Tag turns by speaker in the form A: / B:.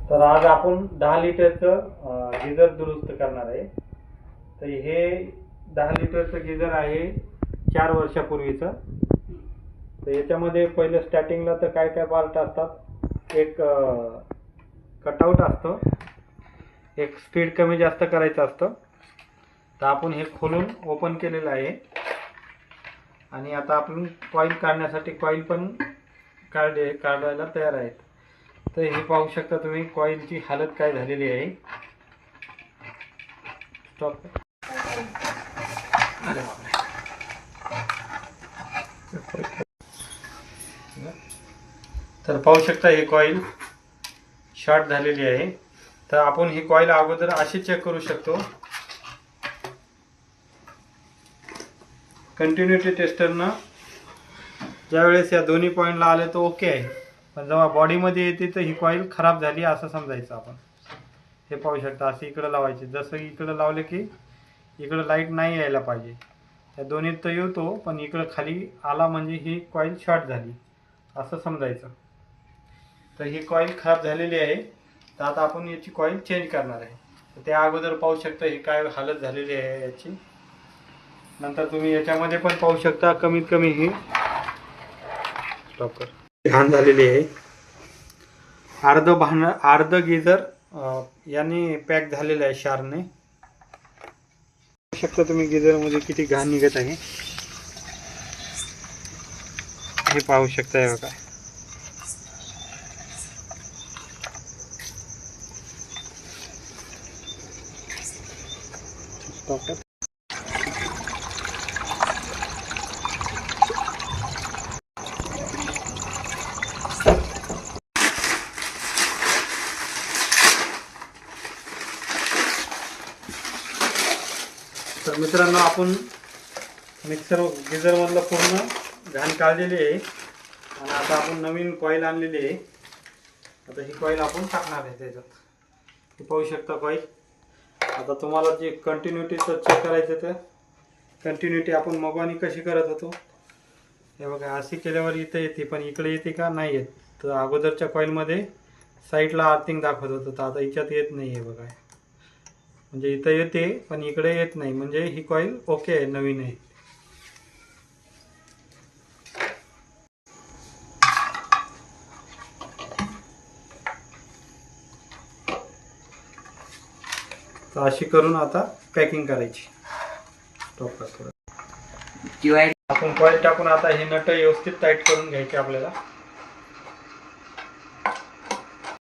A: तर आज आपण 10 लिटरचं गिझर दुरुस्त करणार आहे। तर हे 10 लिटरचं गिझर आहे 4 वर्षापूर्वीचं। तर याच्यामध्ये पहिलं स्टार्टिंगला तर काय काय पार्ट असतात, एक कटआउट असतं, एक स्पीड कमी जास्त करायचं असतं। तर आपण हे खोलून ओपन केलेलं आहे आणि आता आपण कॉईल काढण्यासाठी कॉईल पण काढायला तयार आहेत। तर हे पाहू शकता तुम्ही कॉईलची हालत काय झालेली आहे। स्टॉप। अरे बापरे, तर पाहू शकता हे कॉईल शॉर्ट झालेली आहे। तर आपण ही कॉईल अगोदर अशी चेक करू शकतो। कंटिन्युटी टेस्टरनं ज्यावेळेस या दोन्ही पॉईंटला आले तर ओके आहे, पण जेव्हा बॉडीमध्ये येते तर ही कॉईल खराब झाली असं समजायचं आपण। हे पाहू शकता असं इकडं लावायचे, जसं इकडं लावले की इकडं लाईट नाही यायला पाहिजे, त्या दोन्हीत तर येतो पण इकडं खाली आला म्हणजे ही कॉईल शॉर्ट झाली असं समजायचं। तर ही कॉईल खराब झालेली आहे, तर आता आपण याची कॉईल चेंज करणार आहे। तर त्या अगोदर पाहू शकता ही काय हालत झालेली आहे याची। नंतर तुम्ही याच्यामध्ये पण पाहू शकता कमीत कमी ही स्टॉप कर घाण झालेली आहे। अर्ध गिझर यांनी पॅक झालेलं आहे क्षारने। पाहू शकता तुम्ही गिझर मध्ये किती घाण निघत आहे, हे पाहू शकता बघा। स्टॉप कर। तर मित्रांनो, आपण मिक्सर गिझर मधलं पूर्ण घाण काढलेली आहे आणि आता आपण नवीन कॉईल आणलेली आहे। आता ही कॉईल आपण टाकणार आहे त्याच्यात। हे पाहू शकता कॉईल। आता तुम्हाला जे कंटिन्युटीचं चेक करायचं तर कंटिन्युटी आपण मगवानी कशी करत होतो, हे बघा अशी केल्यावर इथं येते पण इकडे येते का नाही येत। तर अगोदरच्या कॉईलमध्ये साईडला आर्थिंग दाखवत होतं, तर आता याच्यात येत नाही आहे बघा। म्हणजे इथं येते पण इकडे येत नाही, म्हणजे ही कॉईल ओके आहे, नवीन आहे। तर अशी करून आता पॅकिंग करायची। आपण कॉईल टाकून आता हे नट व्यवस्थित टाईट करून घ्यायचे आपल्याला।